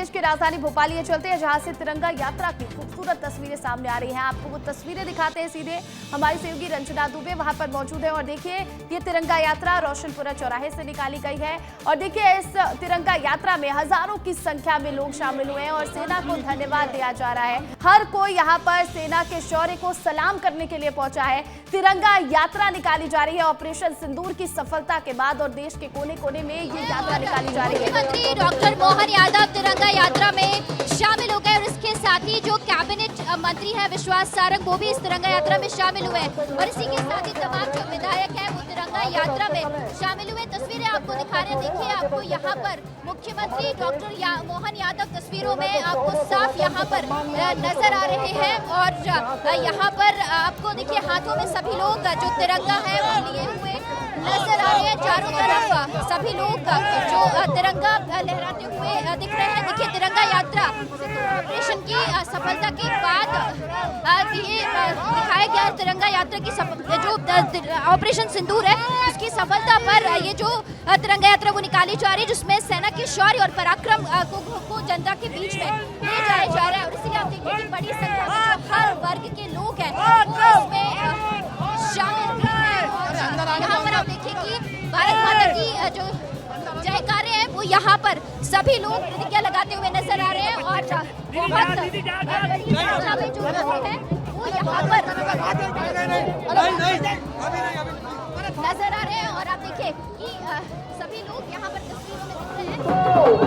प्रदेश की राजधानी भोपाल ये चलते हैं जहां से तिरंगा यात्रा की खूबसूरत तस्वीरें सामने आ रही हैं। आपको वो तस्वीरें दिखाते हैं सीधे। हमारी सहयोगी रंजना दुबे वहां पर मौजूद है और देखिए ये तिरंगा यात्रा रोशनपुरा चौराहे से निकाली गई है और देखिए इस तिरंगा यात्रा में हजारों की संख्या में लोग शामिल हुए हैं और सेना को धन्यवाद दिया जा रहा है। हर कोई यहाँ पर सेना के शौर्य को सलाम करने के लिए पहुंचा है। तिरंगा यात्रा निकाली जा रही है ऑपरेशन सिंदूर की सफलता के बाद और देश के कोने कोने में ये यात्रा निकाली जा रही है। मुख्यमंत्री डॉक्टर मोहन यादव तिरंगा यात्रा में शामिल हो गए और इसके साथ ही जो कैबिनेट मंत्री है विश्वास सारंग वो भी इस तिरंगा यात्रा में शामिल हुए और इसी के साथ ही तमाम जो विधायक है वो तिरंगा यात्रा में शामिल हुए। तस्वीरें आपको दिखा रहे हैं, देखिए आपको यहाँ पर मुख्यमंत्री डॉक्टर मोहन यादव तस्वीरों में आपको साफ यहाँ पर नजर आ रहे हैं और यहाँ पर आपको देखिए हाथों में सभी लोग जो तिरंगा है वो लिए हुए नजर आ रहे हैं। चारों तरफ सभी लोग जो तिरंगा लहराते हुए दिख रहे हैं। देखिए तिरंगा यात्रा ऑपरेशन की सफलता के बाद ये दिखाया गया तिरंगा यात्रा की जो ऑपरेशन सिंदूर है उसकी सफलता पर ये जो तिरंगा यात्रा वो निकाली जा रही है जिसमें सेना के शौर्य और पराक्रम को जनता के बीच में ले जाया जा रहा है और इसलिए आप देखिए कि बड़ी संख्या में हर वर्ग के लोग हैं वो इसमें शामिल हैं। यहाँ पर आप देखिए कि भारत माता की जो जयकारे हैं वो यहाँ पर सभी लोग प्रतिज्ञा लगाते हुए नजर आ रहे हैं और बहुत बड़ी संख्या में जो लोग हैं वो यहाँ पर नजर आ रहे हैं और आप देखिए कि सभी लोग यहाँ पर तस्वीरों में दिख रहे हैं।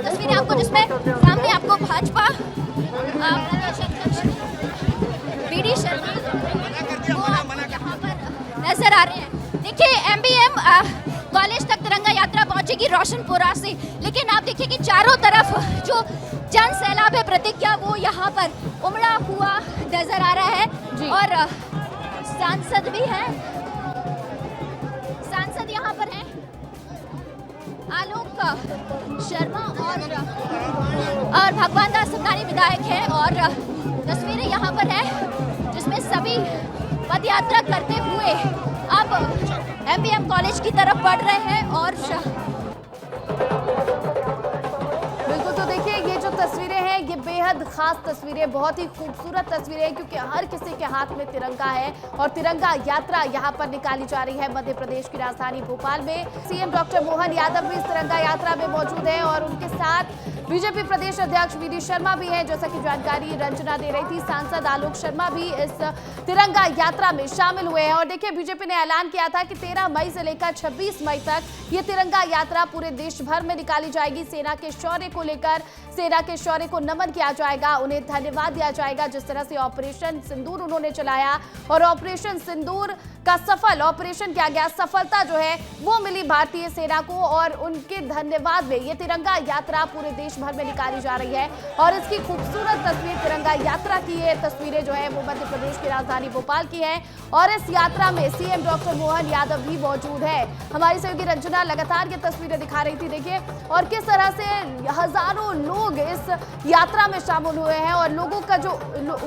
तस्वीरें आपको जिसमें सामने आपको भाजपा प्रदेश अध्यक्ष बीडी शर्मा यहाँ पर नजर आ रहे हैं। देखिए एमबीएम कॉलेज तक तिरंगा यात्रा पहुंचेगी रोशनपुरा से, लेकिन आप देखिए कि चारों तरफ जो जन सैलाब है प्रतिज्ञा वो यहाँ पर उमड़ा हुआ नजर आ रहा है और सांसद भी हैं, सांसद यहाँ पर हैं आलोक शर्मा और भगवान दास सबनानी विधायक है और तस्वीरें यहाँ पर है जिसमें सभी पद यात्रा करते हुए अब एमबीएम कॉलेज की तरफ बढ़ रहे हैं और बिल्कुल। तो देखिए ये जो तस्वीरें हैं ये बेहद खास तस्वीरें, बहुत ही खूबसूरत तस्वीरें हैं क्योंकि हर किसी के हाथ में तिरंगा है और तिरंगा यात्रा यहाँ पर निकाली जा रही है मध्य प्रदेश की राजधानी भोपाल में। सीएम डॉक्टर मोहन यादव भी इस तिरंगा यात्रा में मौजूद है और उनके साथ बीजेपी प्रदेश अध्यक्ष बीडी शर्मा भी हैं, जैसा कि जानकारी रंजना दे रही थी। सांसद आलोक शर्मा भी इस तिरंगा यात्रा में शामिल हुए हैं और देखिए बीजेपी ने ऐलान किया था कि 13 मई से लेकर 26 मई तक ये तिरंगा यात्रा पूरे देश भर में निकाली जाएगी। सेना के शौर्य को लेकर सेना के शौर्य को नमन किया जाएगा, उन्हें धन्यवाद दिया जाएगा जिस तरह से ऑपरेशन सिंदूर उन्होंने चलाया और ऑपरेशन सिंदूर का सफल ऑपरेशन किया गया। सफलता जो है वो मिली भारतीय सेना को और उनके धन्यवाद में ये तिरंगा यात्रा पूरे देश भर में निकाली जा रही है और इसकी खूबसूरत तस्वीर तिरंगा यात्रा की ये तस्वीरें जो है वो मध्य प्रदेश की राजधानी भोपाल की है और इस यात्रा में सीएम डॉक्टर मोहन यादव भी मौजूद है। हमारी सहयोगी रंजना लगातार ये तस्वीरें दिखा रही थी, देखिए और किस तरह से हजारों लोग इस यात्रा में शामिल हुए हैं और लोगों का जो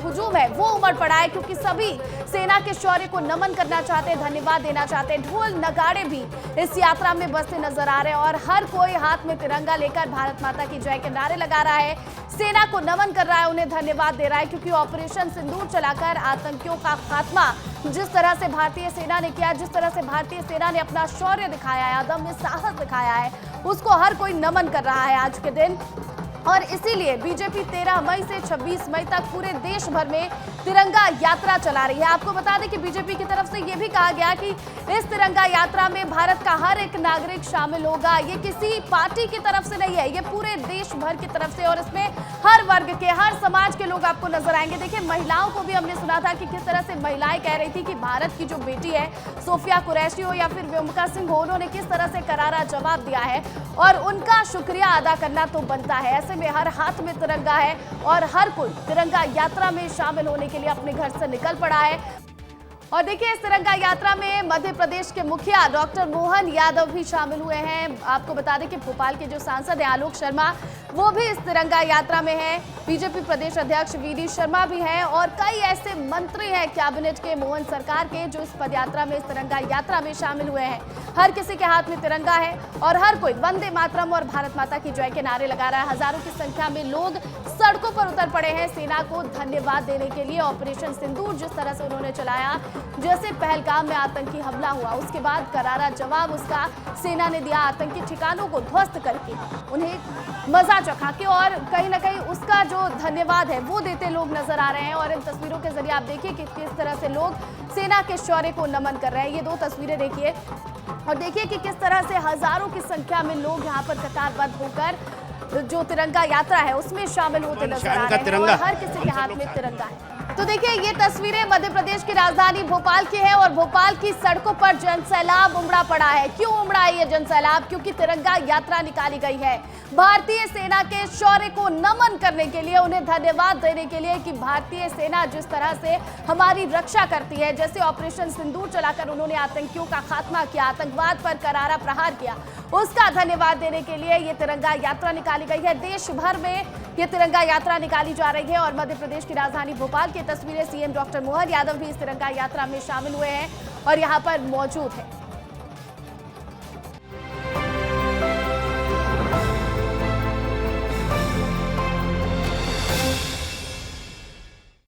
हुजूम है वो उमड़ पड़ा है क्योंकि सभी सेना के शौर्य को नमन करना चाहते हैं, धन्यवाद देना चाहते हैं। ढोल नगाड़े भी इस यात्रा में बजते नजर आ रहे हैं और हर कोई हाथ में तिरंगा लेकर भारत माता की जय के नारे लगा रहा है, सेना को नमन कर रहा है, उन्हें धन्यवाद दे रहा है क्योंकि ऑपरेशन सिंदूर चलाकर आतंकियों का खात्मा जिस तरह से भारतीय सेना ने किया, जिस तरह से भारतीय सेना ने अपना शौर्य दिखाया है, अदम्य साहस दिखाया है, उसको हर कोई नमन कर रहा है आज के दिन। और इसीलिए बीजेपी 13 मई से 26 मई तक पूरे देश भर में तिरंगा यात्रा चला रही है। आपको बता दें कि बीजेपी की तरफ से यह भी कहा गया कि इस तिरंगा यात्रा में भारत का हर एक नागरिक शामिल होगा। ये किसी पार्टी की तरफ से नहीं है, ये पूरे देश भर की तरफ से और इसमें हर वर्ग के, हर समाज के लोग आपको नजर आएंगे। देखिए महिलाओं को भी हमने सुना था कि किस तरह से महिलाएं कह रही थी कि भारत की जो बेटी है सोफिया कुरैशी हो या फिर व्योमिका सिंह हो, उन्होंने किस तरह से करारा जवाब दिया है और उनका शुक्रिया अदा करना तो बनता है। ऐसे में हर हाथ में तिरंगा है और हर कोई तिरंगा यात्रा में शामिल होने के लिए अपने घर से निकल पड़ा है और देखिए इस तिरंगा यात्रा में मध्य प्रदेश के मुखिया डॉक्टर मोहन यादव भी शामिल हुए हैं। आपको बता दें कि भोपाल के जो सांसद हैं आलोक शर्मा, वो भी इस तिरंगा यात्रा में हैं। बीजेपी प्रदेश अध्यक्ष वीडी शर्मा भी हैं और कई ऐसे मंत्री हैं कैबिनेट के, मोहन सरकार के, जो इस पदयात्रा में, इस तिरंगा यात्रा में शामिल हुए हैं। हर किसी के हाथ में तिरंगा है और हर कोई वंदे मातरम और भारत माता की जय के नारे लगा रहा है। हजारों की संख्या में लोग सड़कों पर उतर पड़े हैं सेना को धन्यवाद देने के लिए। ऑपरेशन सिंदूर जिस तरह से उन्होंने चलाया, जैसे पहलगाम में आतंकी हमला हुआ, उसके बाद करारा जवाब उसका सेना ने दिया, आतंकी ठिकानों को ध्वस्त करके उन्हें मजा चखा के, और कहीं ना कहीं उसका जो धन्यवाद है वो देते लोग नजर आ रहे हैं। और इन तस्वीरों के जरिए आप देखिए कि किस तरह से लोग सेना के शौर्य को नमन कर रहे हैं। ये दो तस्वीरें देखिए और देखिए कि किस तरह से हजारों की संख्या में लोग यहाँ पर कतारबद्ध होकर जो तिरंगा यात्रा है उसमें शामिल होते नजर आ रहे हैं और हर किसी के हाथ में तिरंगा है। तो देखिए ये तस्वीरें मध्य प्रदेश की राजधानी भोपाल की है और भोपाल की सड़कों पर जनसैलाब उमड़ा पड़ा है। क्यों उमड़ा है ये जनसैलाब? क्योंकि तिरंगा यात्रा निकाली गई है भारतीय सेना के शौर्य को नमन करने के लिए, उन्हें धन्यवाद देने के लिए कि भारतीय सेना जिस तरह से हमारी रक्षा करती है, जैसे ऑपरेशन सिंदूर चलाकर उन्होंने आतंकियों का खात्मा किया, आतंकवाद पर करारा प्रहार किया, उसका धन्यवाद देने के लिए ये तिरंगा यात्रा निकाली गई है। देश भर में ये तिरंगा यात्रा निकाली जा रही है और मध्य प्रदेश की राजधानी भोपाल की तस्वीरें, सीएम डॉक्टर मोहन यादव भी इस तिरंगा यात्रा में शामिल हुए हैं और यहाँ पर मौजूद है।